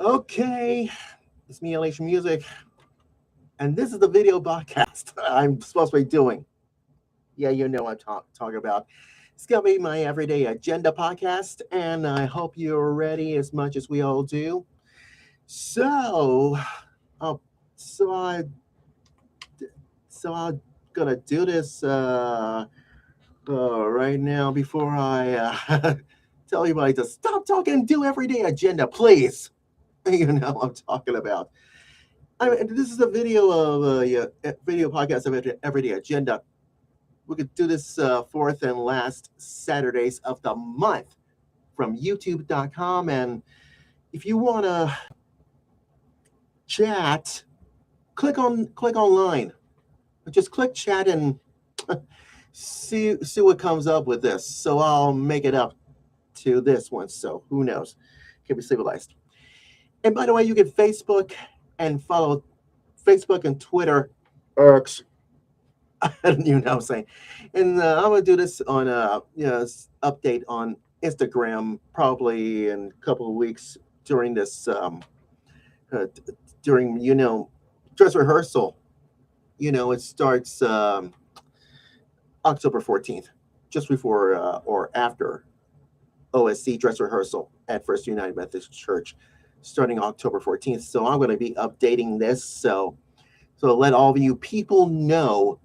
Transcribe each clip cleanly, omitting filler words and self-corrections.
Okay, it's me, LHMusic, and this is the video podcast I'm supposed to be doing. Yeah, you know what I'm talking about. It's gonna be my everyday agenda podcast, and I hope you're ready as much as we all do. So, uh, so I, so I'm gonna do this right now before I tell everybody to stop talking and do everyday agenda, please. You know what I'm talking about. This is a video of video podcast of Everyday Agenda. We could do this fourth and last Saturdays of the month from YouTube.com. And if you want to chat, click online. Just click chat and see what comes up with this. So I'll make it up to this one. So who knows? Can be civilized. And by the way, you can Facebook and follow Facebook and Twitter. Irks. You know what I'm saying? And I'm gonna do this on update on Instagram probably in a couple of weeks during this uh, during dress rehearsal. It starts October 14th, just before or after OSC dress rehearsal at First United Methodist Church, starting October 14th. So I'm going to be updating this. So let all of you people know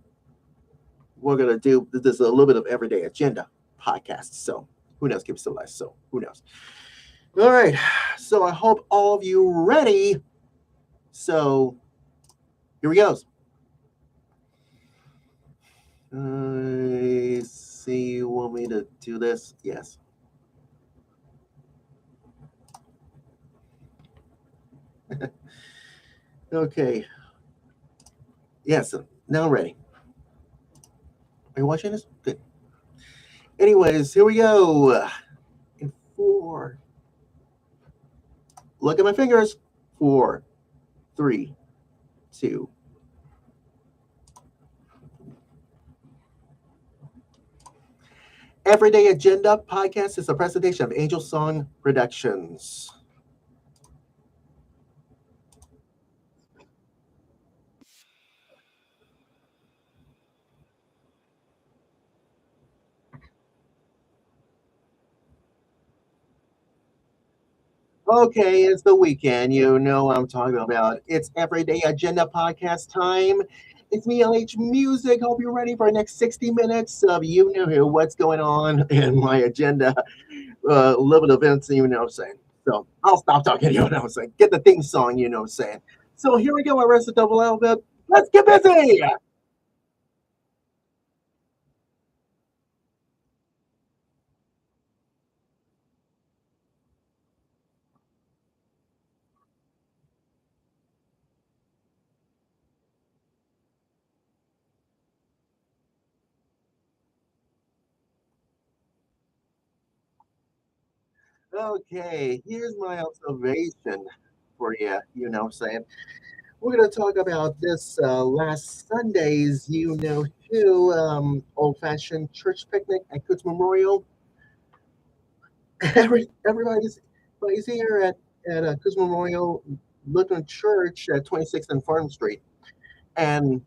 we're going to do this a little bit of everyday agenda podcast. So who knows? Keep it civilized. So who knows? All right. So I hope all of you ready. So here we go. I see you want me to do this. Yes. Okay. Yes. Now I'm ready. Are you watching this? Good. Anyways, here we go. In 4. Look at my fingers. 4, 3, 2. Everyday Agenda podcast is a presentation of Angel Song Productions. Okay, it's the weekend. You know what I'm talking about. It's Everyday Agenda podcast time. It's me, LH Music. Hope you're ready for the next 60 minutes of what's going on in my agenda. Little events, you know what I'm saying. So I'll stop talking, you know what I'm saying. Get the theme song, you know what I'm saying. So here we go. I rest the double alphabet. Let's get busy. Okay, here's my observation for you, you know what I'm saying. We're going to talk about this last Sunday's, who, old-fashioned church picnic at Coots Memorial. Everybody's here at Coots Memorial Lutheran Church at 26th and Farm Street. And,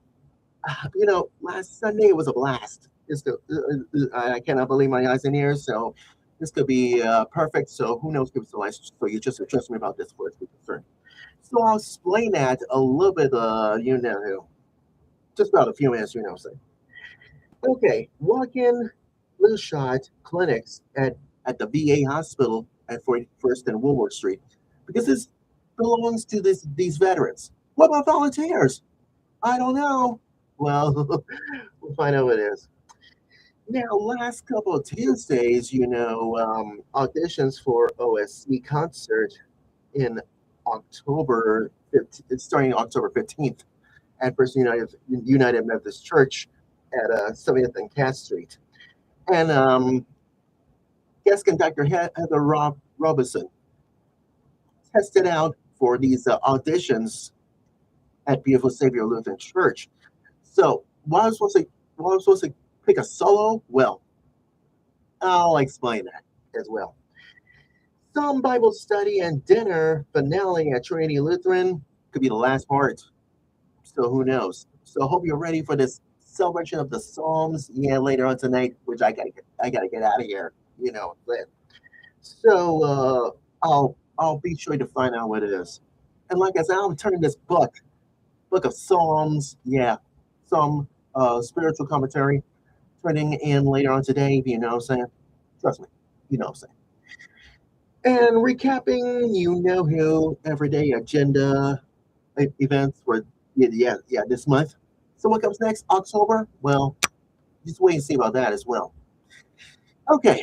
last Sunday it was a blast. I cannot believe my eyes and ears, so this could be perfect. So who knows? Give us a license. So you just trust me about this for it's concerned. So I'll explain that a little bit, just about a few minutes, you know, say. Okay, walk-in flu shot clinics at the VA hospital at 41st and Woolworth Street, because this belongs to these veterans. What about volunteers? I don't know. Well, we'll find out what it is. Now, last couple of Tuesdays, auditions for OSC concert in October 15th, starting October 15th at First United Methodist Church at 70th and Cass Street. And guest conductor Heather Robinson tested out for these auditions at Beautiful Savior Lutheran Church. So, why was supposed to pick a solo? Well, I'll explain that as well. Some Bible study and dinner finale at Trinity Lutheran could be the last part. So who knows? So hope you're ready for this celebration of the Psalms. Yeah, later on tonight, which I gotta get out of here. So I'll be sure to find out what it is. And like I said, I'm turning this book of Psalms. Yeah, some spiritual commentary turning in later on today. You know what I'm saying? Trust me, you know what I'm saying. And recapping, you know who everyday agenda events for this month. So what comes next? October? Well, just wait and see about that as well. Okay,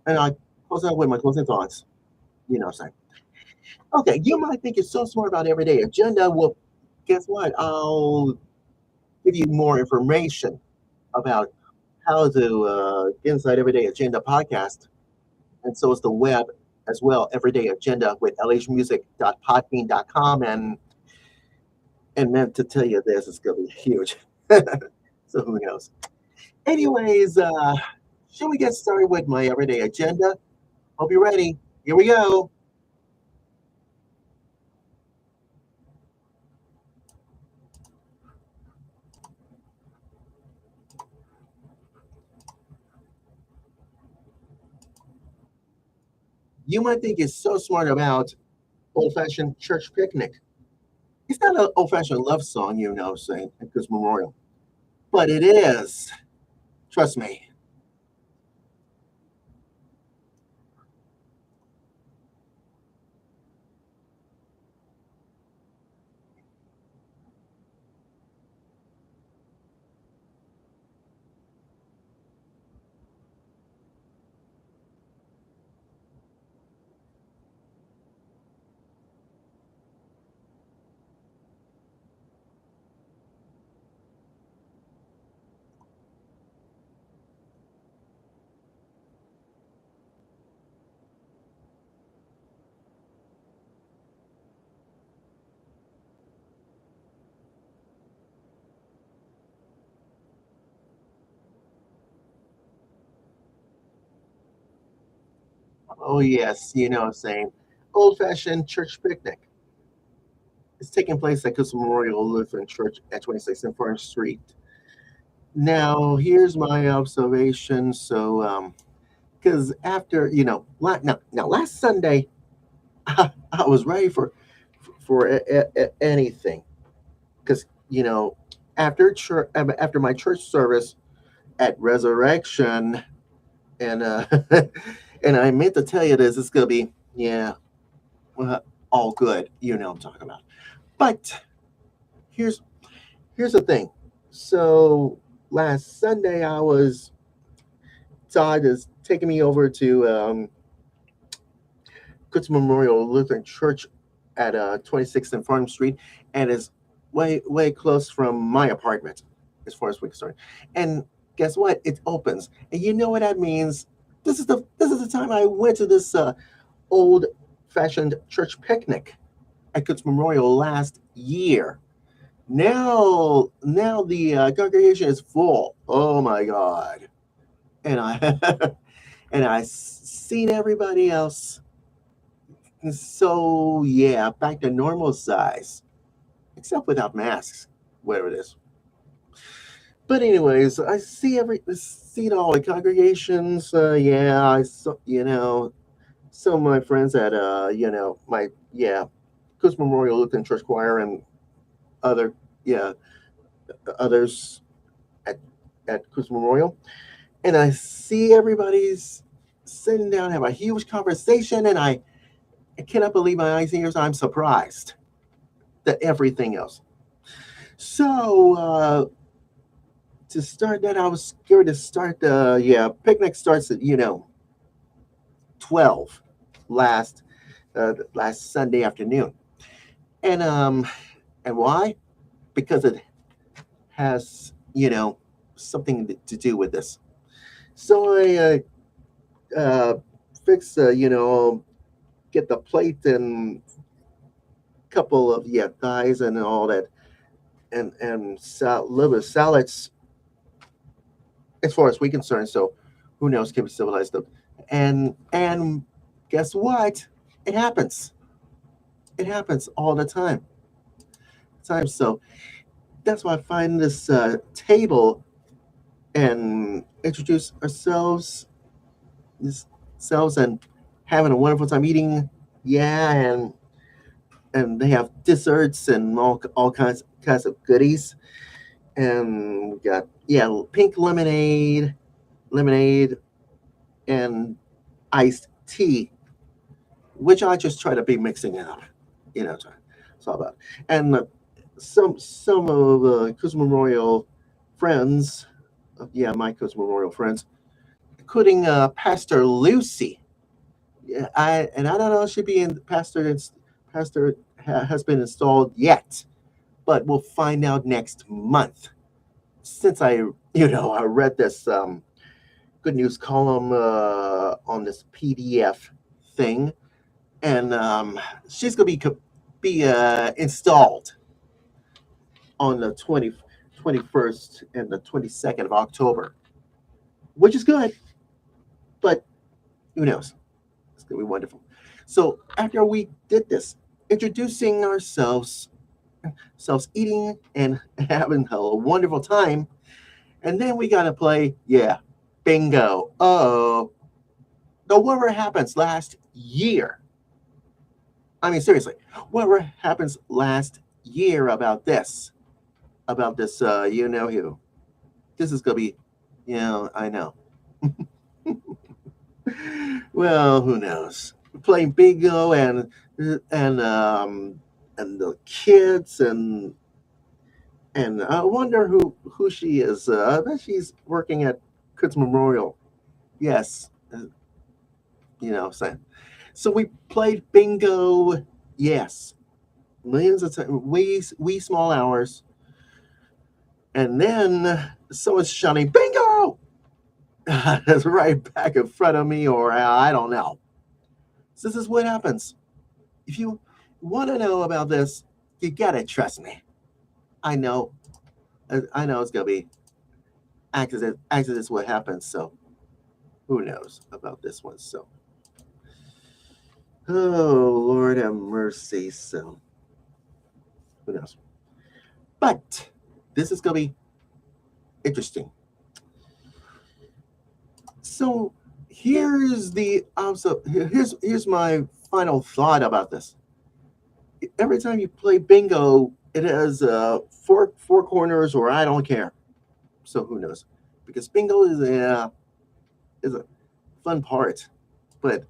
and I close out with my closing thoughts. You know what I'm saying? Okay, you might think you're so smart about everyday agenda. Well, guess what? I'll give you more information about how to get inside Everyday Agenda podcast. And so is the web as well, Everyday Agenda with LHMusic.podbean.com. And meant to tell you this, it's going to be huge. So who knows? Anyways, should we get started with my Everyday Agenda? Hope you're ready. Here we go. You might think it's so smart about old fashioned church picnic. It's not an old fashioned love song, you know, saying because memorial, but it is. Trust me. Oh, yes, you know what I'm saying. Old fashioned church picnic. It's taking place at Custom Memorial Lutheran Church at 26 and Fern Street. Now, here's my observation. So, because after, now last Sunday, I was ready for anything. Because, after church, after my church service at Resurrection, and and I meant to tell you this, it's gonna be well, all good. You know what I'm talking about. But here's here's the thing. So last Sunday, Todd is taking me over to Goods Memorial Lutheran Church at 26th and Farm Street, and is way close from my apartment as far as we're concerned. And guess what? It opens, and you know what that means. This is the time I went to this old fashioned church picnic at Goods Memorial last year. Now the congregation is full. Oh my God! And I and I seen everybody else. So yeah, back to normal size, except without masks, whatever it is. But anyways, I see all the congregations. Yeah, I saw some of my friends at my Coast Memorial Lutheran Church Choir and other yeah others at Coast Memorial, and I see everybody's sitting down, have a huge conversation, and I cannot believe my eyes and ears. I'm surprised that everything else. So to start that, I was scared to start the picnic starts at 12 last Sunday afternoon, and why? Because it has something to do with this. So I fix get the plate and couple of thighs and all that, and little bit of salads as far as we concerned. So who knows? Keep it civilized up, and guess what? It happens. It happens all the time. So that's why I find this table and introduce ourselves and having a wonderful time eating. Yeah, and they have desserts and all kinds of goodies. And we got pink lemonade, and iced tea, which I just try to be mixing it up. It's all about. And some of Kuzma Memorial friends, my Kuzma Memorial friends, including Pastor Lucy. Yeah, I don't know if she being pastor has been installed yet, but we'll find out next month. Since I read this good news column on this PDF thing, and she's gonna be installed on the 21st and the 22nd of October, which is good, but who knows? It's gonna be wonderful. So after we did this, introducing ourselves eating and having a wonderful time, and then we gotta play, bingo. Oh, now whatever happens last year. I mean, seriously, whatever happens last year about this, you know who. This is gonna be, I know. Well, who knows? Playing bingo and the kids and I wonder who she is. I bet she's working at Kids Memorial. Yes, saying. So we played bingo. Yes, millions of times, wee small hours, and then someone's shouting bingo. That's right back in front of me, or I don't know. So this is what happens. If you want to know about this, you gotta trust me. I know. I know it's gonna be accident. Accidents what happens. So who knows about this one? So oh Lord have mercy. So who knows? But this is gonna be interesting. So here's my final thought about this. Every time you play bingo, it has four corners, or I don't care. So who knows? Because bingo is a fun part, but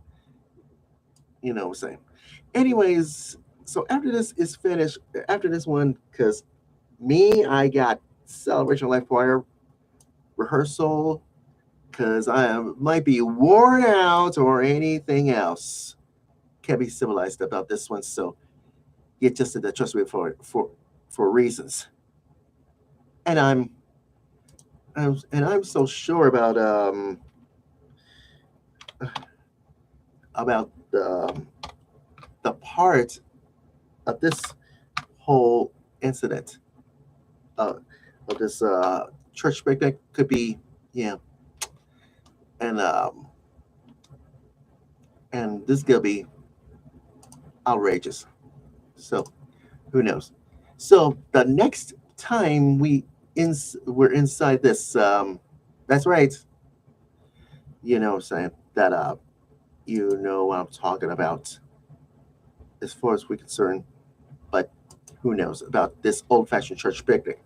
what I'm saying. Anyways, so after this is finished, after this one, because I got Celebration Life Choir rehearsal, because might be worn out or anything else. Can't be civilized about this one, so get just to trust me for reasons. And I'm so sure about the part of this whole incident uh, of this church picnic could be and um, and this gonna be outrageous. So who knows? So the next time we're inside this, that's right. What I'm saying that you know what I'm talking about as far as we're concerned. But who knows about this old-fashioned church picnic?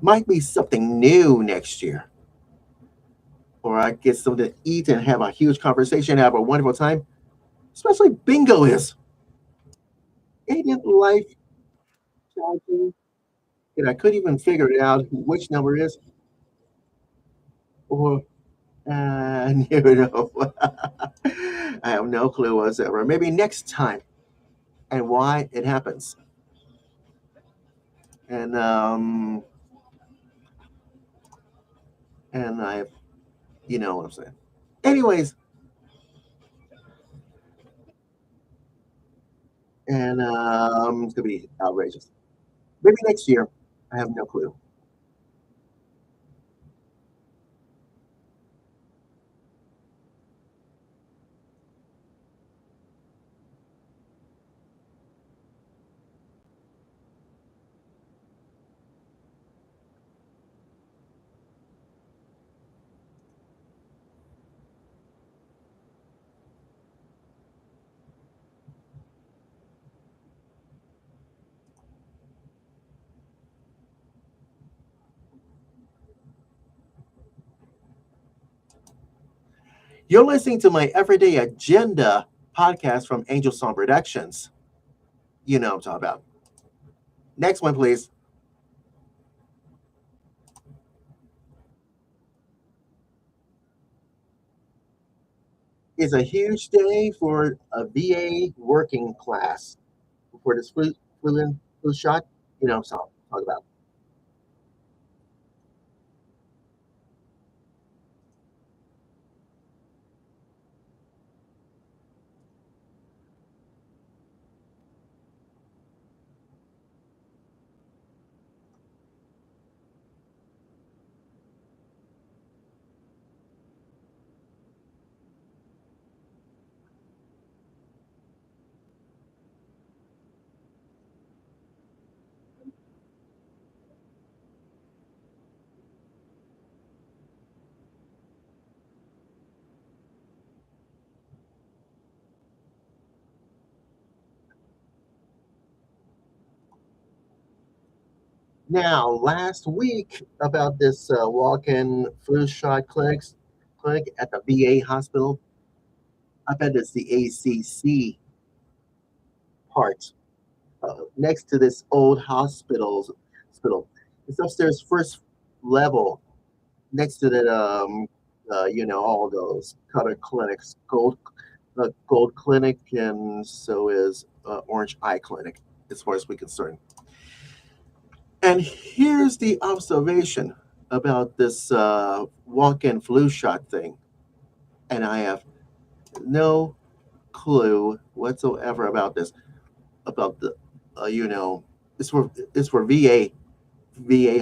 Might be something new next year, or I get something to eat and have a huge conversation, have a wonderful time. Especially bingo is. Ain't it life challenging? And I couldn't even figure it out which number is, or I have no clue whatsoever. Maybe next time and why it happens. And and I, you know what I'm saying. Anyways, and it's gonna be outrageous. Maybe next year. I have no clue. You're listening to my Everyday Agenda podcast from Angel Song Productions. You know what I'm talking about. Next one, please. It's a huge day for a VA working class for this flu shot. You know what I'm talking about. Now, last week about this walk-in flu shot clinic at the VA hospital. I bet it's the ACC part next to this old hospital. It's upstairs, first level, next to that. All those color clinics, gold clinic, and so is orange eye clinic, as far as we're concerned. And here's the observation about this walk-in flu shot thing, and I have no clue whatsoever about this. About the, it's for VA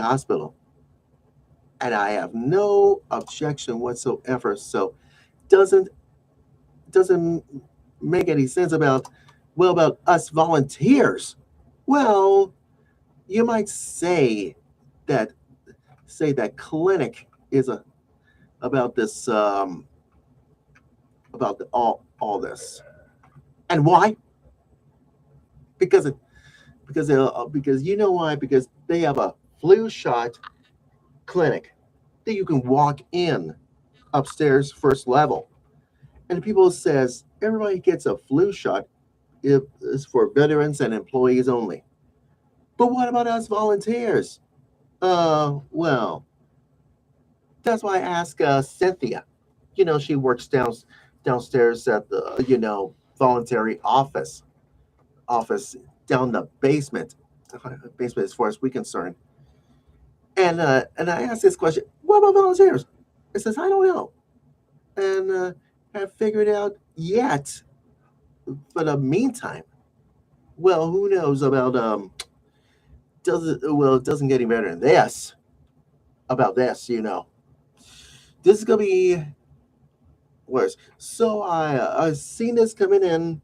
hospital, and I have no objection whatsoever. So doesn't doesn't make any sense about us volunteers. Well, you might that that clinic is a about this about all this. And why? Because it because you know why? Because they have a flu shot clinic that you can walk in upstairs, first level, and people says everybody gets a flu shot. It is for veterans and employees only. But what about us volunteers? Well, that's why I asked Cynthia. She works downstairs at the voluntary office down the basement as far as we're concerned. And I asked this question: what about volunteers? It says I don't know, and have figured out yet. For the meantime, well, who knows about it doesn't get any better than this. About this. This is gonna be worse. So I seen this coming in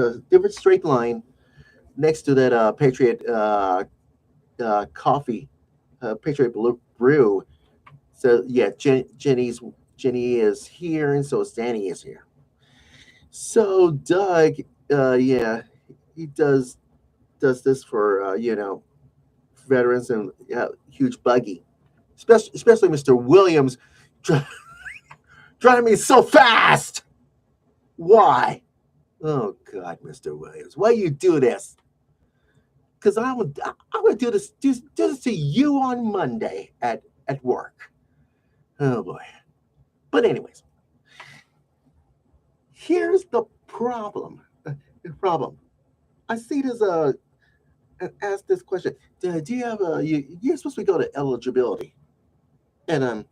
a different straight line next to that Patriot coffee, Patriot Brew. So yeah, Jenny is here, and so Danny is here. So Doug, yeah, he does this for veterans and huge buggy, especially Mr. Williams, dri- driving me so fast. Why? Oh God, Mr. Williams, why you do this? Because I would do this to you on Monday at work. Oh boy. But anyways, here's the problem. The problem. I see this ask this question. Do you have you're supposed to go to eligibility and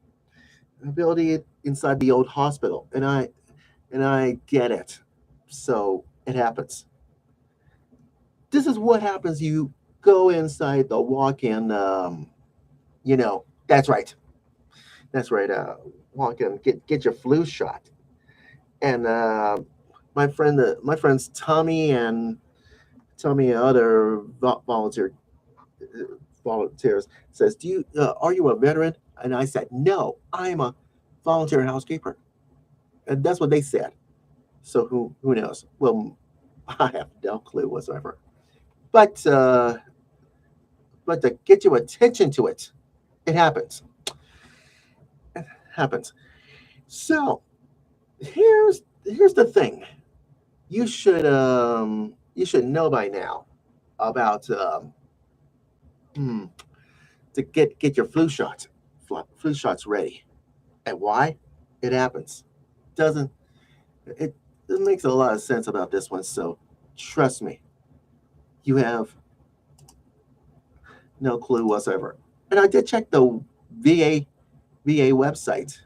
ability inside the old hospital, and I get it. So it happens. This is what happens. You go inside the walk-in. That's right. That's right. Walk in, get your flu shot, and my friends Tommy and other volunteers says, "Do you are you a veteran?" And I said, "No, I'm a volunteer housekeeper," and that's what they said. So who knows? Well, I have no clue whatsoever. But to get your attention to it, it happens. It happens. So Here's the thing. You should know by now about hmm, to get your flu shots ready. And why? It happens. Doesn't it? It makes a lot of sense about this one. So trust me, you have no clue whatsoever. And I did check the VA website.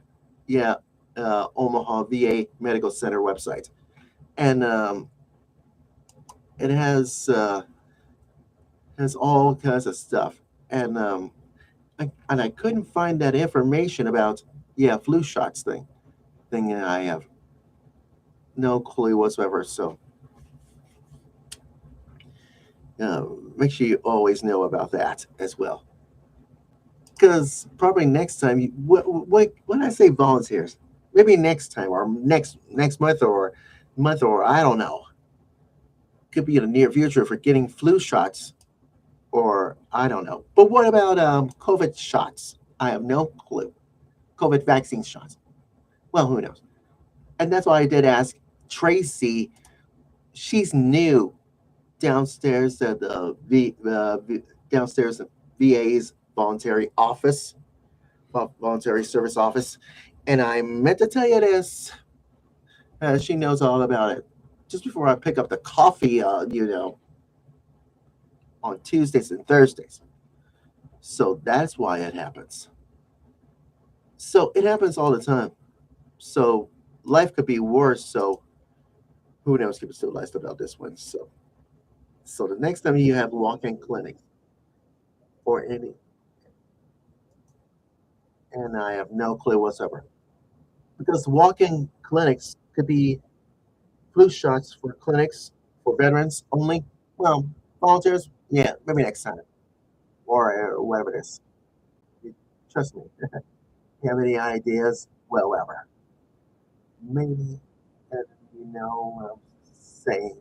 Yeah, Omaha VA Medical Center website, and it has all kinds of stuff. And I couldn't find that information about flu shots thing. And I have no clue whatsoever. So uh, make sure you always know about that as well. Because probably next time, what when I say volunteers, maybe next time or next month or I don't know, could be in the near future for getting flu shots or I don't know. But what about COVID shots? I have no clue. COVID vaccine shots. Well, who knows? And that's why I did ask Tracy. She's new downstairs at the downstairs at VA's voluntary office, voluntary service office, and I meant to tell you this. She knows all about it. Just before I pick up the coffee, on Tuesdays and Thursdays. So that's why it happens. So it happens all the time. So life could be worse. So who knows? Keep it civilized about this one. So the next time you have walk-in clinic or any, and I have no clue whatsoever, because walk-in clinics could be flu shots for clinics for veterans only. Well, volunteers, yeah, maybe next time or whatever it is. Trust me. You have any ideas? Well, whatever. Maybe, uh, what I'm saying.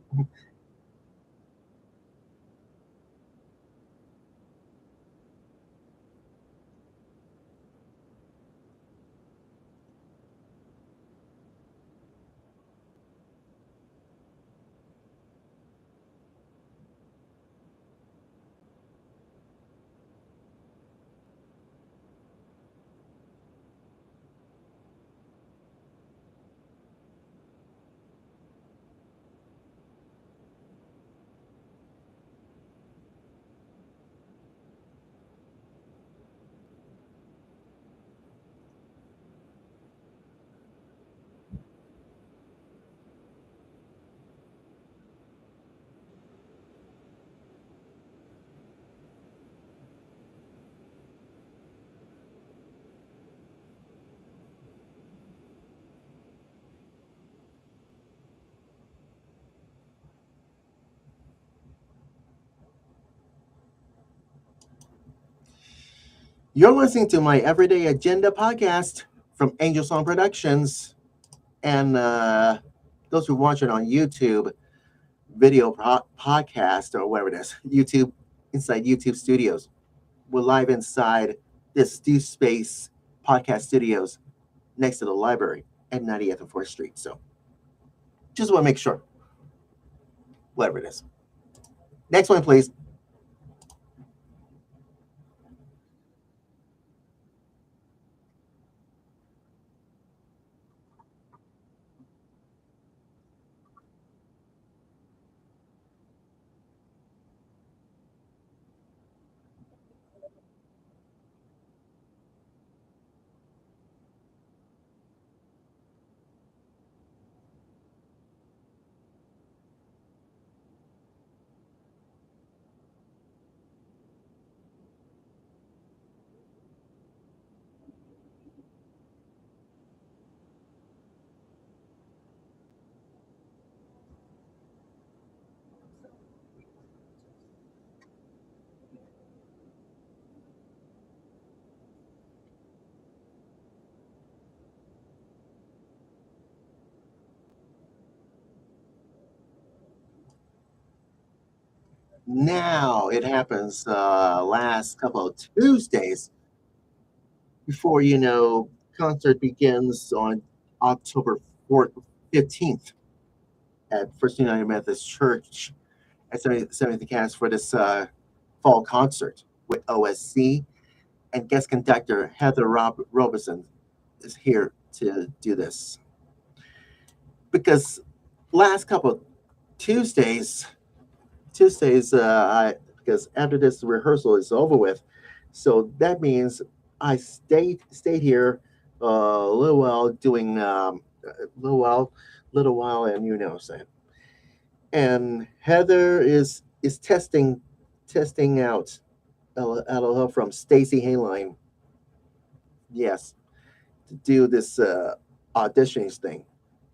You're listening to my Everyday Agenda podcast from Angel Song Productions. And those who watch it on YouTube, podcast, or whatever it is, YouTube, inside YouTube studios. We're live inside this Stu Space podcast studios next to the library at 90th and 4th Street. So just want to make sure, whatever it is. Next one, please. Now it happens last couple of Tuesdays before concert begins on October for 15th at First United Methodist Church at 70th Cast for this fall concert with OSC, and guest conductor Heather Robertson is here to do this. Because last couple Tuesdays, because after this rehearsal is over with, so that means I stayed here a little while doing little while, and you know what I'm saying. And Heather is testing out LOL from Stacy Hayline. Yes, to do this auditioning thing.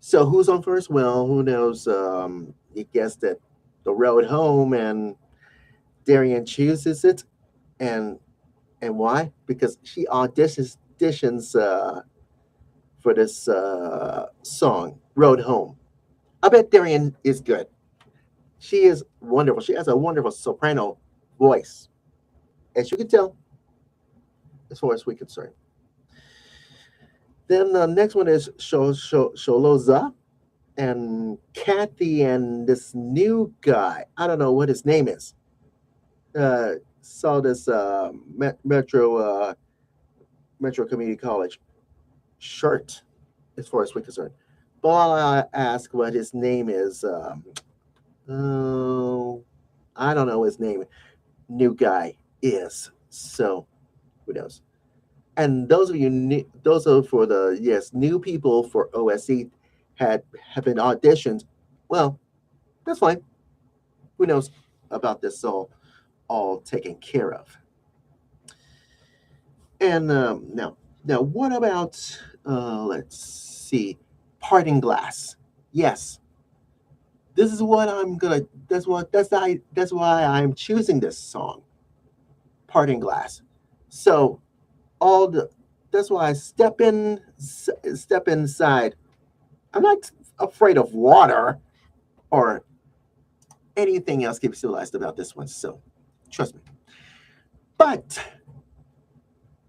So who's on first? Well, who knows? You guessed it, the road home, and Darian chooses it, and why? Because she auditions for this song, Road Home. I bet Darian is good. She is wonderful. She has a wonderful soprano voice, as you can tell, as far as we're concerned. Then the next one is Sholoza and Kathy and this new guy. I don't know what his name is. Saw this Metro Community College shirt, as far as we're concerned. But I ask what his name is. Oh, I don't know his name. New guy is. So who knows? And those of you, those are for the new people for OSC have been auditioned. Well, that's fine. Who knows about this all taken care of? And now what about let's see, Parting Glass? Yes, this is what I'm gonna. That's why I'm choosing this song, Parting Glass. So all the that's why I step inside. I'm not afraid of water or anything else keep civilized about this one. So trust me. But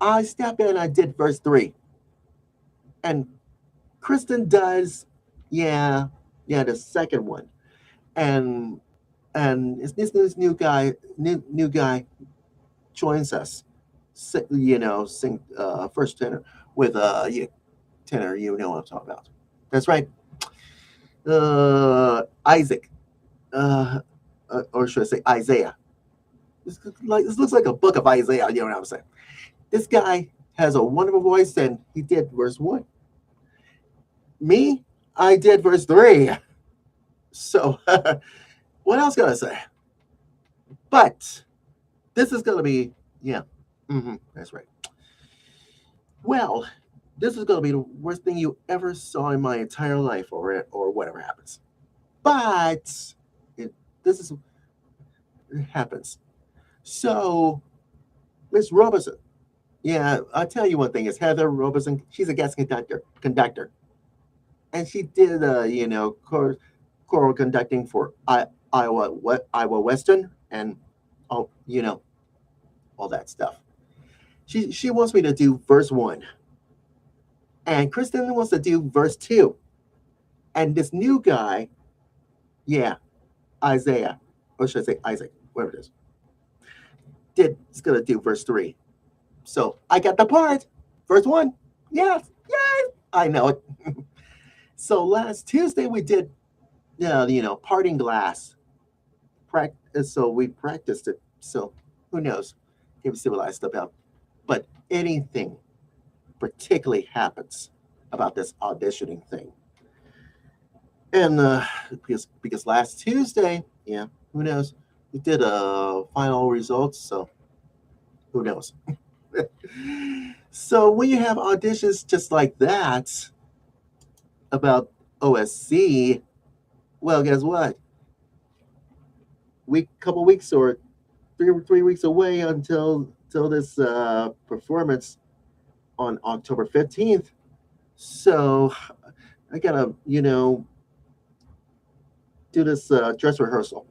I step in, I did verse 3. And Kristen does, the second one. And it's this new guy joins us. Sing first tenor with tenor. You know what I'm talking about. That's right. Isaac, or should I say Isaiah? This looks like a book of Isaiah. You know what I'm saying? This guy has a wonderful voice, and he did verse 1. Me, I did verse 3. So, what else can I say? But this is gonna be, that's right. Well, this is gonna be the worst thing you ever saw in my entire life, or whatever happens. But this happens. So, Miss Robertson, I'll tell you one thing. It's Heather Robertson. She's a guest conductor, and she did choral conducting for Iowa Western, and all all that stuff. She wants me to do verse 1, and Kristen wants to do verse 2, and this new guy, Isaiah, or should I say Isaac, whatever it is gonna do verse 3. So I got the part. Verse 1. Yes, I know it. So last Tuesday we did, Parting Glass. So we practiced it. So who knows? It was civilized about. But anything particularly happens about this auditioning thing. And because last Tuesday, who knows? We did final results, so who knows? So when you have auditions just like that about OSC, well, guess what? Couple weeks or 3 weeks away until this performance on October 15th. So I gotta do this dress rehearsal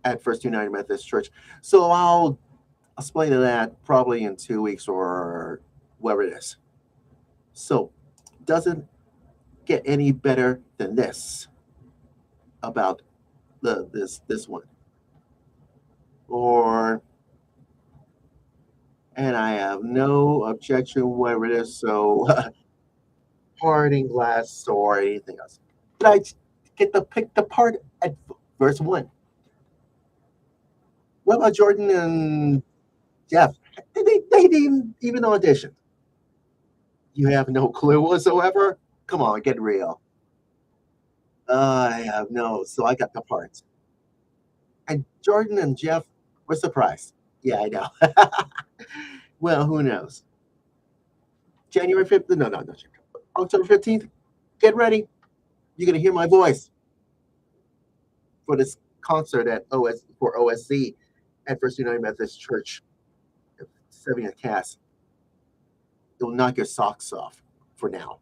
at First United Methodist Church. So I'll explain to that probably in 2 weeks or whatever it is. So doesn't get any better than this about this one. Or and I have no objection whatever it is. So parting glass or anything else. But I get to pick the part at verse one. What about Jordan and Jeff? They didn't even audition. You have no clue whatsoever? Come on, get real. I have no, so I got the parts. And Jordan and Jeff were surprised. Yeah, I know. Well, who knows? January 5th? No, no, no. October 15th? Get ready. You're going to hear my voice for this concert at OSC at First United Methodist Church, serving a cast. It will knock your socks off for now.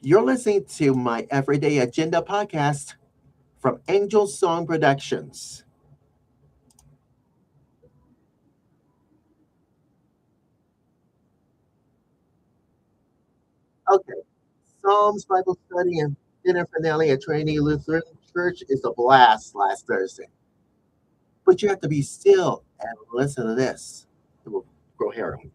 You're listening to my Everyday Agenda podcast from Angel Song Productions. Okay, Psalms Bible study and dinner finale at Trinity Lutheran Church is a blast last Thursday. But you have to be still and listen to this. It will grow hair on.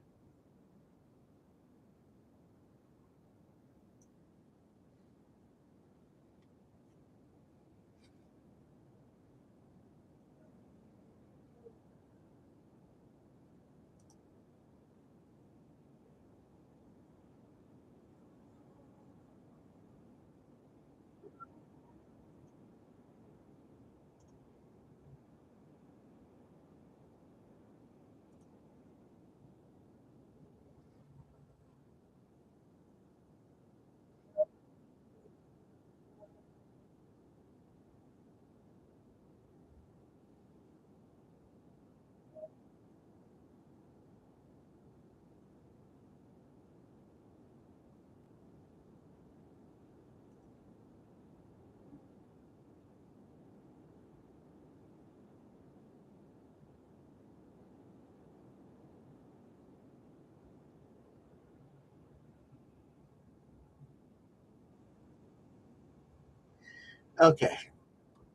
Okay,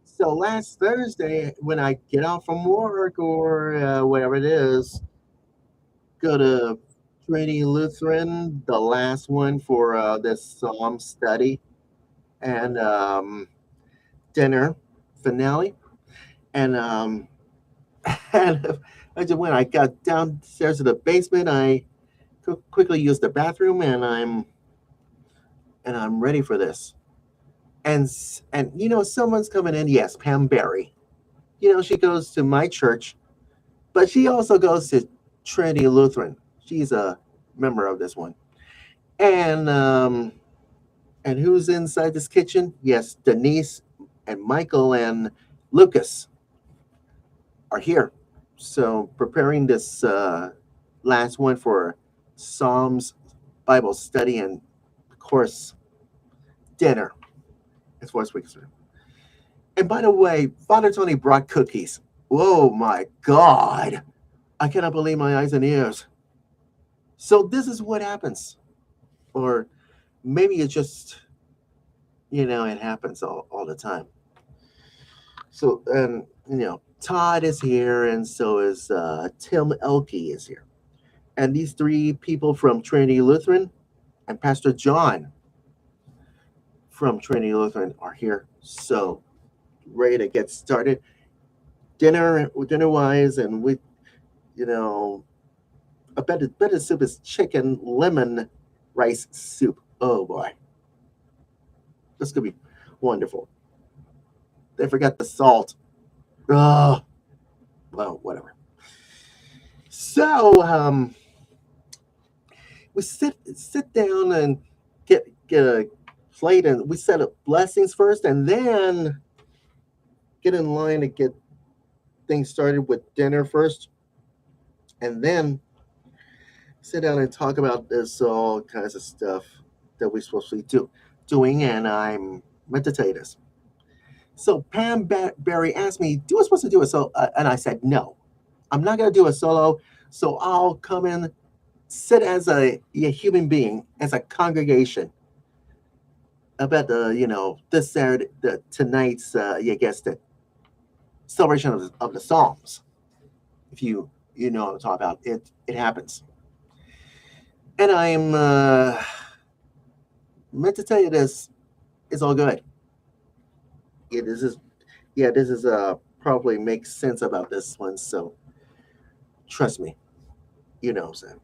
so last Thursday, when I get off from work or whatever it is, go to Trinity Lutheran, the last one for this Psalm study and dinner finale. And and when I got downstairs to the basement, I quickly used the bathroom, and I'm ready for this. And someone's coming in. Yes, Pam Berry. She goes to my church, but she also goes to Trinity Lutheran. She's a member of this one. And who's inside this kitchen? Yes, Denise and Michael and Lucas are here. So preparing this last one for Psalms Bible study and, of course, dinner as far as we're concerned. And by the way, Father Tony brought cookies. Oh my God. I cannot believe my eyes and ears. So this is what happens. Or maybe it's just, it happens all the time. So, and, Todd is here, and so is Tim Elke is here. And these three people from Trinity Lutheran and Pastor John from Trinity Lutheran are here. So, ready to get started. Dinner wise, and we, you know, a better soup is chicken lemon rice soup. Oh boy, this could be wonderful. They forgot the salt. Oh, well, whatever. So we sit down and get a plate, and we set up blessings first, and then get in line to get things started with dinner first, and then sit down and talk about this all kinds of stuff that we're supposed to do. doing, and I'm meant to tell you this. So Barry asked me, "Do I supposed to do a solo?" And I said, "No, I'm not going to do a solo. So I'll come in, sit as a human being, as a congregation about the this Saturday, tonight's I guess the celebration of the Psalms. If you know what I'm talking about, it happens, and I'm meant to tell you this. It's all good. Yeah, this is probably makes sense about this one. So trust me, you know what I'm saying.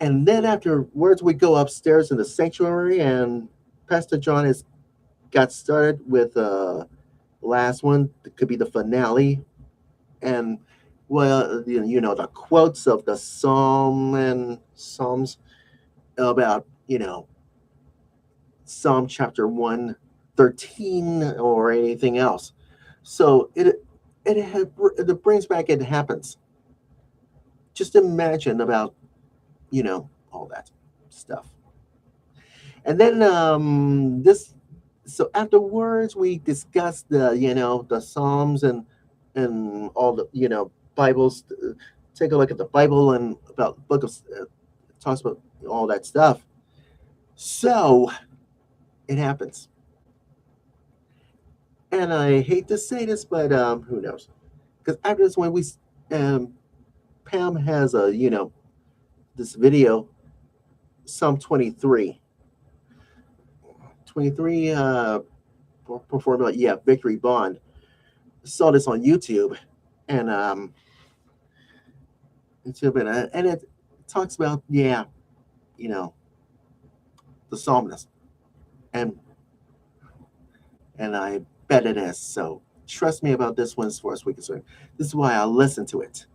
And then afterwards, we go upstairs in the sanctuary, and Pastor John has got started with last one. It could be the finale, and well, the quotes of the Psalms about Psalm chapter 113 or anything else. So it brings back it happens. Just imagine about all that stuff. And then this so afterwards we discussed the Psalms and all the Bibles. Take a look at the Bible and about the book of talks about all that stuff. So it happens, and I hate to say this, but who knows? Because after this, when we um, Pam has a this video, Psalm 23 performing Victory Bond. Saw this on YouTube, and and it talks about you know the psalmist, and I bet it is. So trust me about this one as far as we're concerned. This is why I listen to it,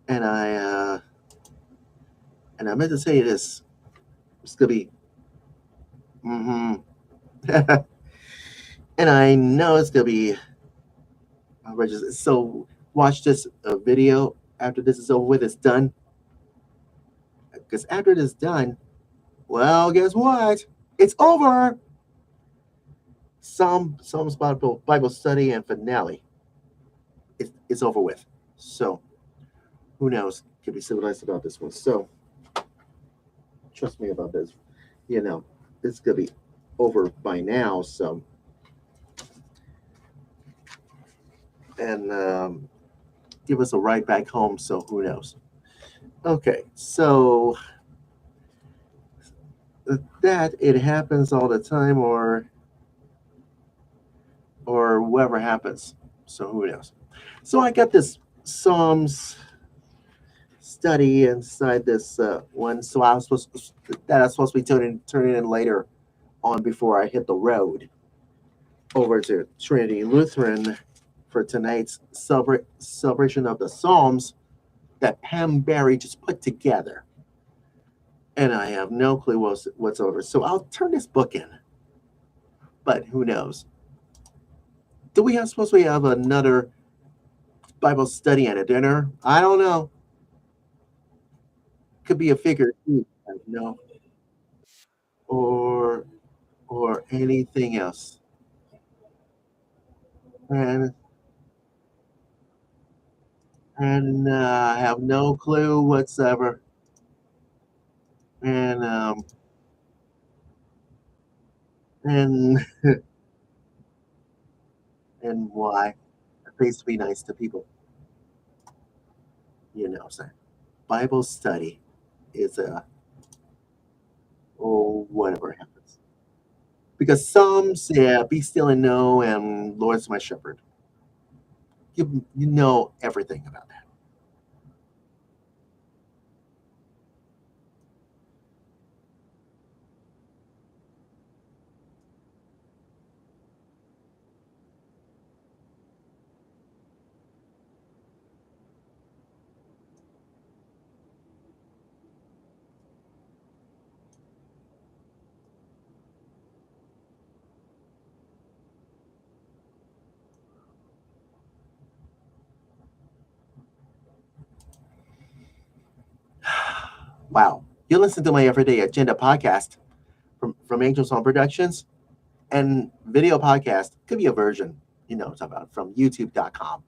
and I meant to say this. It's gonna be, mm-hmm. And I know it's gonna be outrageous. So watch this video after this is over with. It's done, because after this is done, well, guess what? It's over. Psalms Bible study and finale. It's over with. So who knows? Can be civilized about this one. So trust me about this. You know, it's gonna be over by now. So and give us a ride back home. So who knows? Okay, so that it happens all the time, or whatever happens. So who knows? So I got this Psalms study inside this one. So I was supposed to be turning in later on before I hit the road over to Trinity Lutheran for tonight's celebration of the Psalms that Pam Barry just put together. And I have no clue whatsoever. So I'll turn this book in. But who knows? Do we have supposed to have another Bible study and a dinner? I don't know. Could be a figure, or anything else. And I have no clue whatsoever. And and and why? It pays to be nice to people, So Bible study is a whatever happens. Because Psalms, yeah, be still and know, and Lord's my shepherd. You know everything about that. Wow. You listen to my everyday agenda podcast from Angels on Productions, and video podcast could be a version, it's about from youtube.com.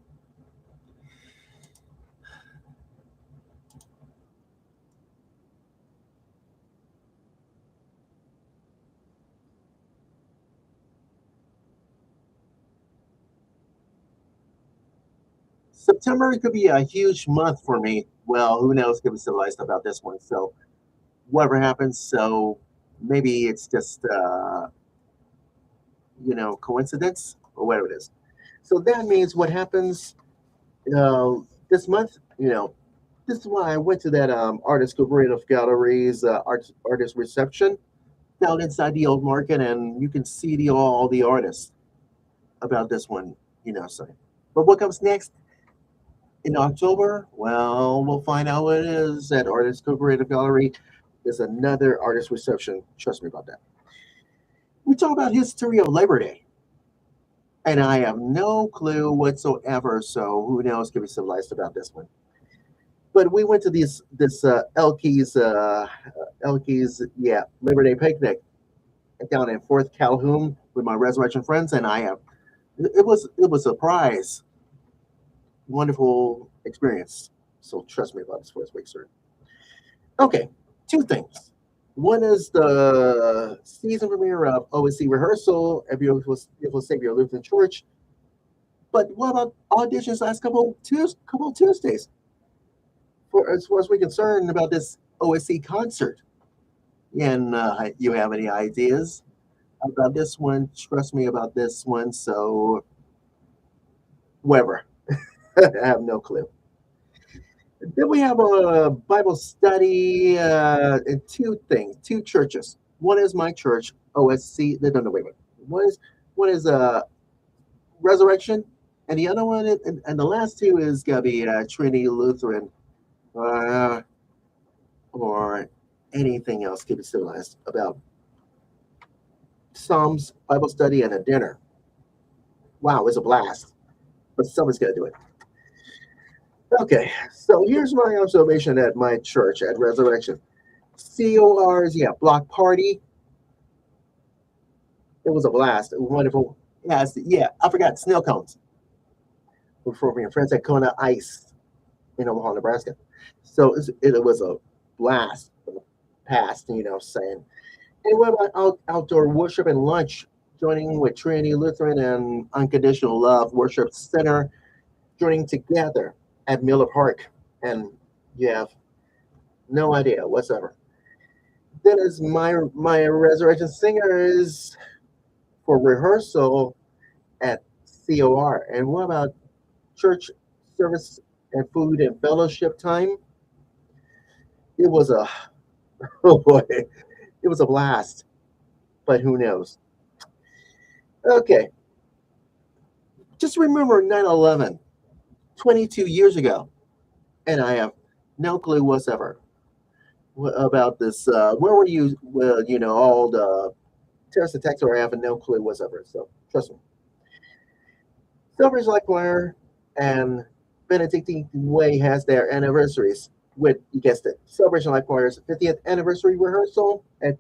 September could be a huge month for me. Well, who knows? Could be civilized about this one. So whatever happens, so maybe it's just coincidence or whatever it is. So that means what happens uh, this month. This is why I went to that artist cooperative galleries artist reception down inside the old market, and you can see all the artists about this one. So. But what comes next in October? Well, we'll find out what it is at Artist Cooperative Gallery. There's another artist reception. Trust me about that. We talk about history of Labor Day, and I have no clue whatsoever. So who knows? Can be civilized about this one. But we went to this Elke's Labor Day picnic down in Fourth Calhoun with my resurrection friends, and I have it was a surprise, wonderful experience. So trust me about this first week, sir. Okay, two things. One is the season premiere of OSC rehearsal at Beautiful Savior Lutheran Church. But what about auditions last couple Tuesdays? For as far as we're concerned about this OSC concert, and you have any ideas about this one? Trust me about this one. So whatever, I have no clue. Then we have a Bible study and two churches. One is my church, OSC. No, wait, wait. One is Resurrection, and the other one, and the last two is gonna be Trinity Lutheran, uh, or anything else can be civilized about Psalms, Bible study, and a dinner. Wow, it's a blast. But someone's gonna do it. Okay, so here's my observation at my church at Resurrection. COR's, block party. It was a blast. It was wonderful. I forgot snow cones for my friends at Kona Ice in Omaha, Nebraska. So it was a blast for the past, saying. And what about outdoor worship and lunch? Joining with Trinity Lutheran and Unconditional Love Worship Center, joining together at Miller Park. And you have no idea whatsoever. Then is my resurrection singer is for rehearsal at COR. And what about church service and food and fellowship time? It was a oh boy, it was a blast. But who knows? Okay, just remember 9/11, 22 years ago, and I have no clue whatsoever about this. Where were you? Well, all the terrorist attacks, or I have no clue whatsoever. So trust me. Celebration Light Choir and Benedictine Way has their anniversaries. With you guessed it, Celebration Light Choir's 50th anniversary rehearsal at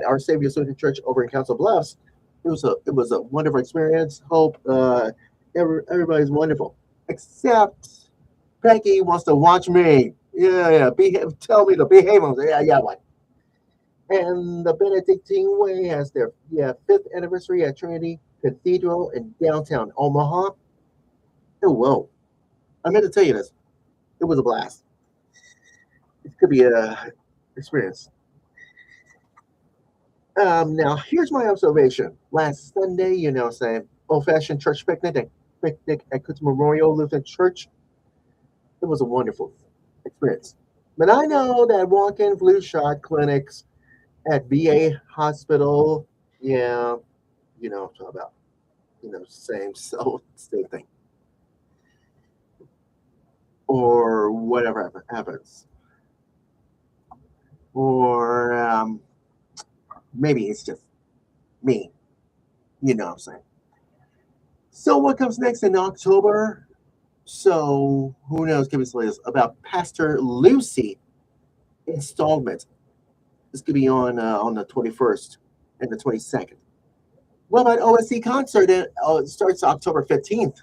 Our Savior's Lutheran Church over in Council Bluffs. It was a wonderful experience. Hope everybody's wonderful, except Peggy wants to watch me. Yeah. Tell me to behave. Yeah. What? And the Benedictine Way has their fifth anniversary at Trinity Cathedral in downtown Omaha. Oh, whoa! I meant to tell you this. It was a blast. It could be a experience. Now, here's my observation. Last Sunday, saying old-fashioned church picnic at Cooks Memorial Lutheran Church. It was a wonderful experience. But I know that walk-in flu shot clinics at VA hospital, yeah, talk about, same thing, or whatever happens, or maybe it's just me, what I'm saying. So what comes next in October? So who knows? Give us the latest about Pastor Lucy installment. It's gonna be on the 21st and the 22nd. What about OSC concert? It starts October 15th,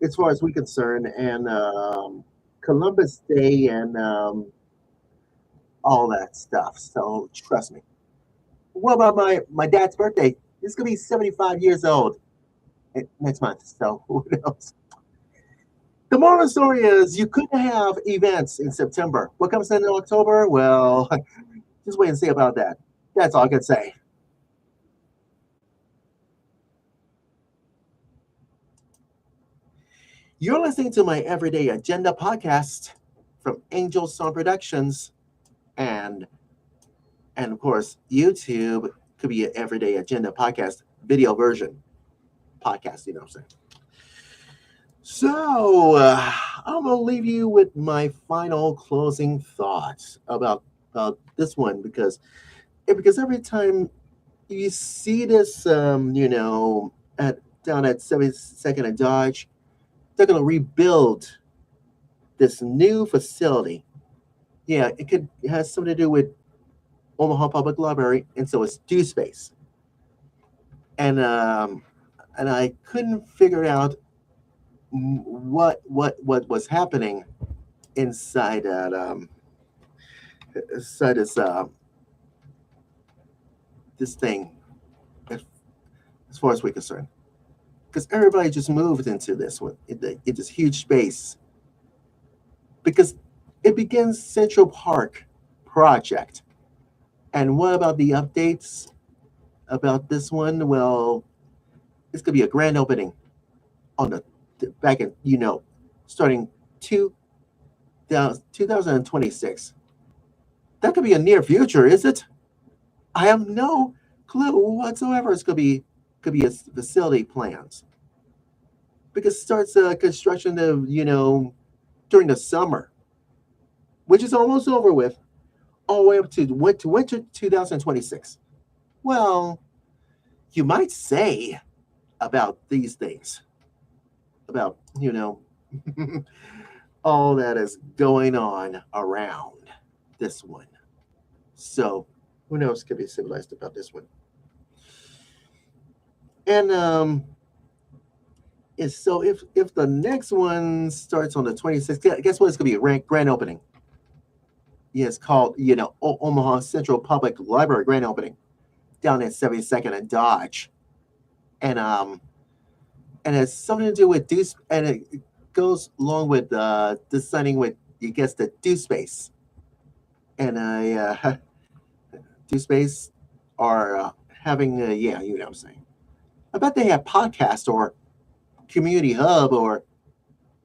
as far as we're concerned, and Columbus Day and all that stuff. So trust me. What about my dad's birthday? He's gonna be 75 years old next month. So who knows? The moral of the story is you couldn't have events in September. What comes in October? Well, just wait and see about that. That's all I can say. You're listening to my Everyday Agenda podcast from Angel Song Productions, and and of course YouTube could be an Everyday Agenda podcast video version podcast. You know what I'm saying? So I'm gonna leave you with my final closing thoughts about this one because every time you see this, at down at 72nd and Dodge, they're gonna rebuild this new facility. Yeah, it has something to do with Omaha Public Library, and so it's due space. And and I couldn't figure out what was happening inside that inside this thing as, as far as we're concerned, because everybody just moved into this one, in this huge space, because it begins Central Park project. And what about the updates about this one? Well, it's gonna be a grand opening on the back in starting 2026. That could be a near future, is it? I have no clue whatsoever. It's could be a facility plans, because it starts construction of during the summer, which is almost over with, all the way up to winter 2026. Well, you might say about these things, about all that is going on around this one. So who knows could be civilized about this one. And so if the next one starts on the 26th, guess what? It's gonna be a grand opening. Yeah, it's called Omaha Central Public Library grand opening down at 72nd and Dodge, and and it's something to do with due, and it goes along with designing with, I guess, the due space, and due space are having yeah, you know what I'm saying. I bet they have podcast or community hub or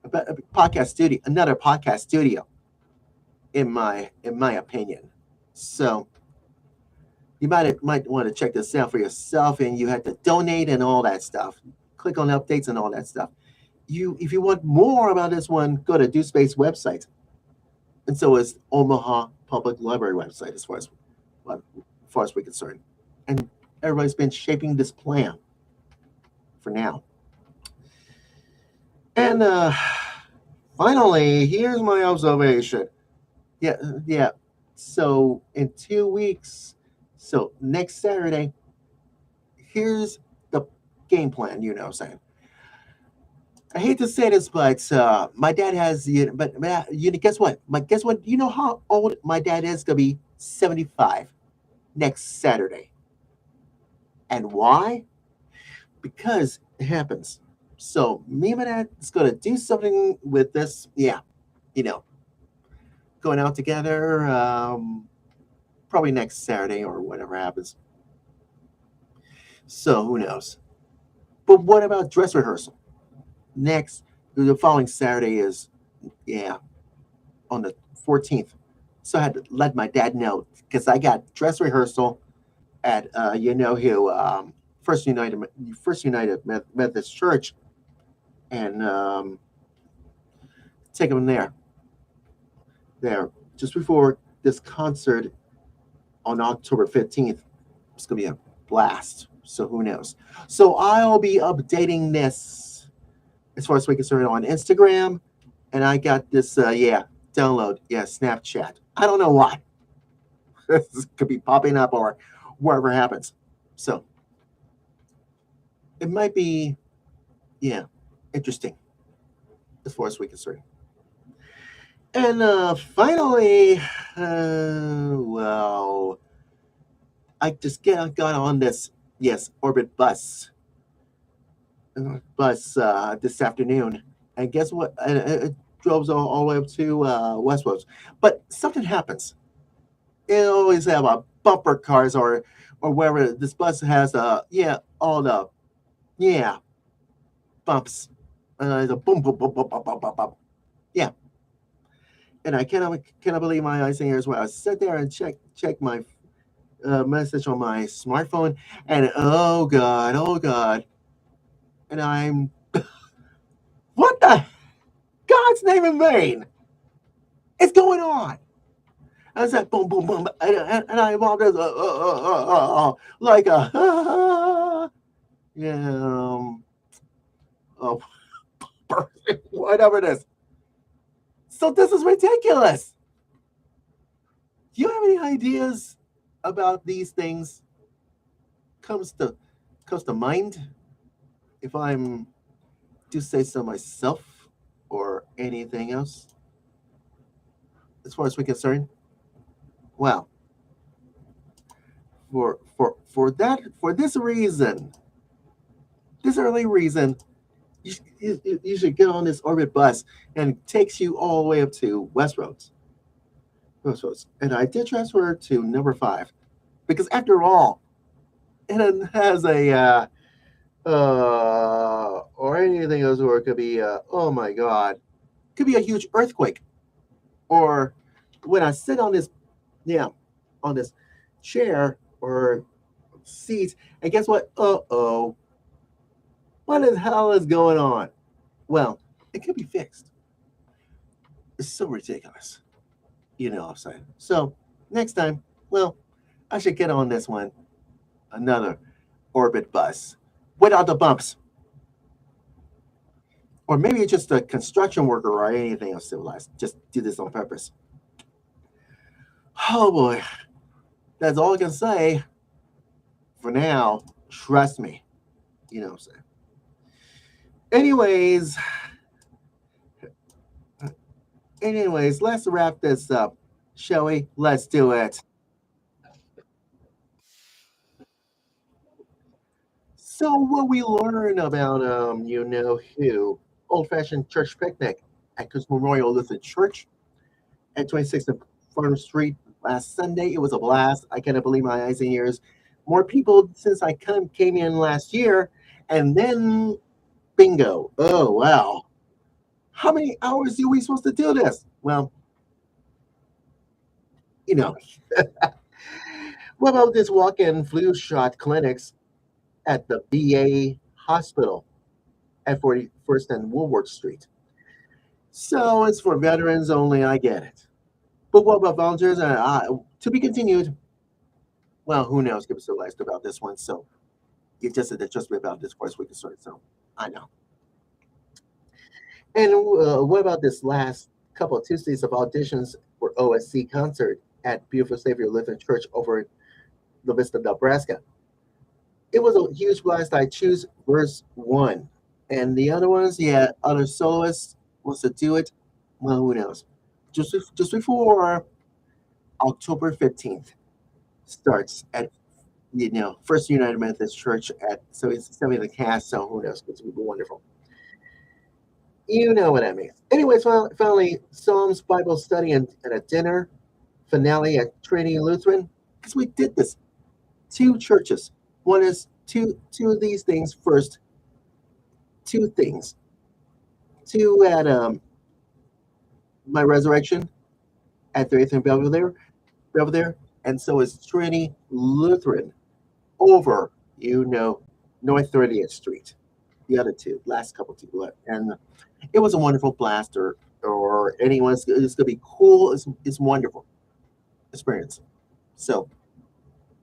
a podcast studio, another podcast studio, in my opinion. So you might want to check this out for yourself, and you have to donate and all that stuff. Click on updates and all that stuff. If you want more about this one, go to Due Space website, and so is Omaha Public Library website, as far as we're concerned. And everybody's been shaping this plan for now. And finally, here's my observation. Yeah, yeah. So in 2 weeks, so next Saturday, here's the game plan. You know what I'm saying? I hate to say this, but my dad has, but guess what? Guess what? You know how old my dad is? Gonna be 75 next Saturday. And why? Because it happens. So me and my dad is gonna do something with this. Yeah, you know, going out together. Probably next Saturday or whatever happens. So who knows? But what about dress rehearsal? Next, the following Saturday is, yeah, on the 14th. So I had to let my dad know, because I got dress rehearsal at who, First United Methodist Church, and take him there just before this concert on October 15th. It's gonna be a blast. So who knows? So I'll be updating this, as far as we're concerned, on Instagram, and I got this download, Snapchat. I don't know why. This could be popping up or wherever happens. So it might be, yeah, interesting as far as we concerned. And finally, well, I just got on this, yes, Orbit bus this afternoon, and guess what? It drove all the way up to Westwood. But something happens. It always have a bumper cars or wherever this bus has yeah, all the, yeah, bumps. The boom boom boom boom boom boom boom boom. Yeah, and I cannot believe my eyes and ears when I sit there and check my message on my smartphone, and oh god, and I'm, what the God's name in vain is going on? I said boom boom boom, and I'm all this like a yeah, oh, whatever it is. So this is ridiculous. Do you have any ideas about these things? Comes to comes to mind, if I'm to say so myself, or anything else as far as we're concerned. Well, for this reason, this early reason, you should get on this Orbit bus, and it takes you all the way up to Westroads. And I did transfer to number 5, because after all, it has a or anything else, or it could be oh my god, could be a huge earthquake, or when I sit on this, yeah, on this chair or seat, and guess what? What the hell is going on? Well, it could be fixed. It's so ridiculous. You know what I'm saying? So next time, well, I should get on this one, another Orbit bus without the bumps. Or maybe it's just a construction worker or anything else civilized. Just do this on purpose. Oh boy, that's all I can say for now. Trust me. You know what I'm saying? Anyways, let's wrap this up, shall we? Let's do it. So, what we learn about, who, old-fashioned church picnic at Coast Memorial Lutheran Church at 26th and Farnham Street last Sunday. It was a blast. I cannot believe my eyes and ears. More people since I came in last year, and then bingo. Oh wow! How many hours are we supposed to do this? Well, you know, what about this walk-in flu shot clinics at the VA hospital at 41st and Woolworth Street? So it's for veterans only. I get it. But what about volunteers? To be continued. Well, who knows? Give us a list about this one. So it just be about this first week of story. So I know. And what about this last couple of Tuesdays of auditions for OSC concert at Beautiful Savior Lutheran Church over in La Vista, Nebraska? It was a huge blast. I choose verse 1. And the other ones, yeah, other soloists wants to do it. Well, who knows? Just before October 15th starts at, First United Methodist Church at, so it's semi the cast, so who knows? It's gonna be wonderful. You know what I mean. Anyways, finally, Psalms Bible study and a dinner finale at Trinity Lutheran, because we did this. 2 churches. One is two of these things first. 2 things. 2 at my resurrection at 30th and Belvedere, and so is Trinity Lutheran over, North 30th Street. The other 2, last couple 2, and it was a wonderful blast, or anyone's. It's gonna be cool. It's wonderful experience. So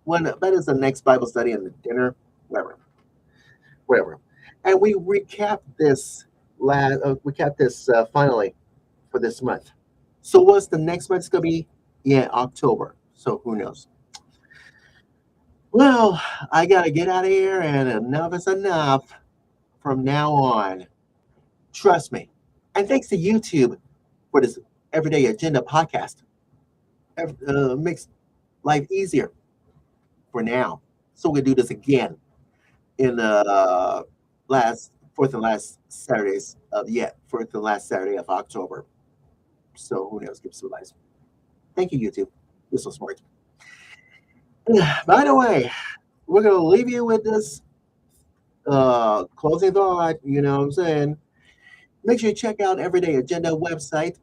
when that is the next Bible study and the dinner, whatever. And we recap this finally for this month. So what's the next month's gonna be? Yeah, October. So who knows? Well, I gotta get out of here, and enough is enough from now on. Trust me. And thanks to YouTube for this Everyday Agenda podcast. Makes life easier for now. So we're gonna do this again in the last fourth and last Saturdays of fourth and last Saturday of October. So who knows? Give us some advice. Thank you, YouTube. You're so smart. By the way, we're gonna leave you with this closing thought. You know what I'm saying? Make sure you check out Everyday Agenda website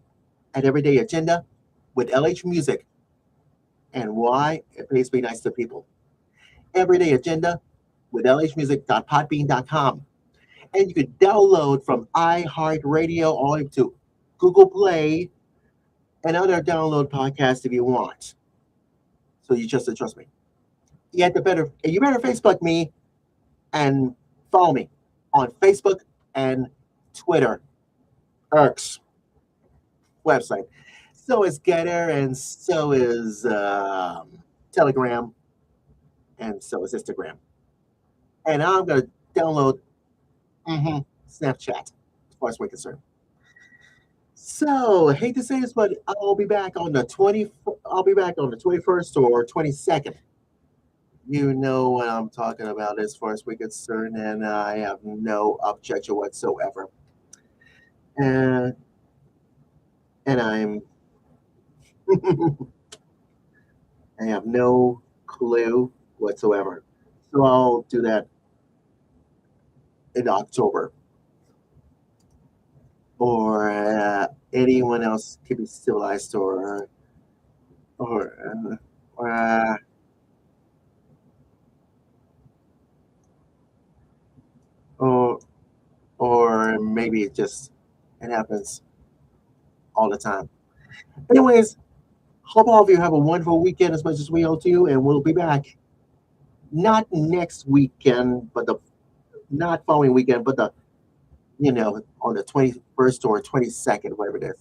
at Everyday Agenda with LH Music and why it pays to be nice to people. Everyday Agenda with lhmusic.podbean.com. And you can download from iHeartRadio all the way to Google Play and other download podcasts if you want. So you just trust me. You better Facebook me and follow me on Facebook and Twitter, X website. So is Getter, and so is Telegram, and so is Instagram. And I'm gonna download Snapchat as far as we're concerned. So hate to say this, but I'll be back on the 21st or 22nd. You know what I'm talking about as far as we're concerned, and I have no objection whatsoever. And I'm I have no clue whatsoever. So I'll do that in October. Or anyone else can be civilized or uh, or or maybe it happens all the time. Anyways, hope all of you have a wonderful weekend as much as we all do, and we'll be back not next weekend, but the not following weekend, but the on the 21st or 22nd, whatever it is.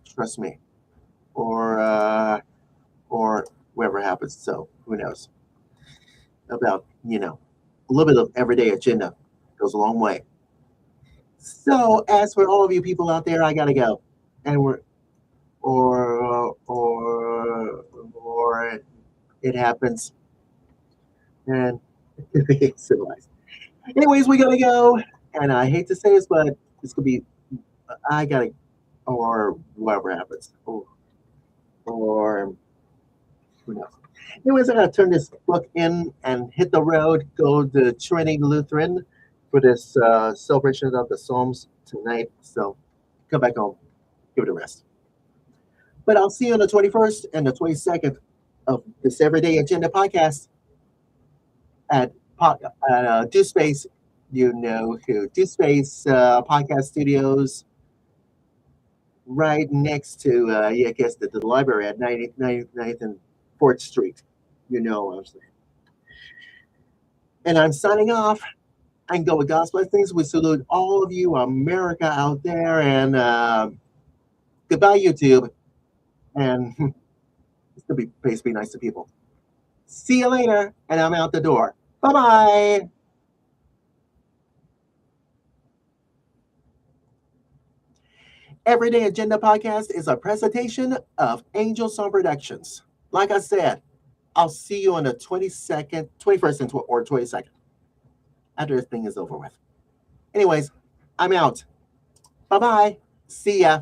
Trust me, or whatever happens. So who knows about a little bit of everyday agenda goes a long way. So as for all of you people out there, I gotta go, and or it happens, and it's civilized. Anyways, we gotta go, and I hate to say this, but it's gonna be I gotta or whatever happens, or who knows. Anyways, I gotta turn this book in and hit the road. Go to Trinity Lutheran for this celebration of the Psalms tonight. So come back home, give it a rest. But I'll see you on the 21st and the 22nd of this Everyday Agenda podcast at Do Space. You know who? Do Space Podcast Studios, right next to I guess the library at 99th and 4th Street. You know what I'm saying. And I'm signing off. I can go with God's blessings. We salute all of you, America out there, and goodbye, YouTube. And it's gonna be nice to people. See you later, and I'm out the door. Bye bye. Everyday Agenda Podcast is a presentation of Angel Song Productions. Like I said, I'll see you on the 22nd, 21st, or 22nd after this thing is over with. Anyways, I'm out. Bye bye. See ya.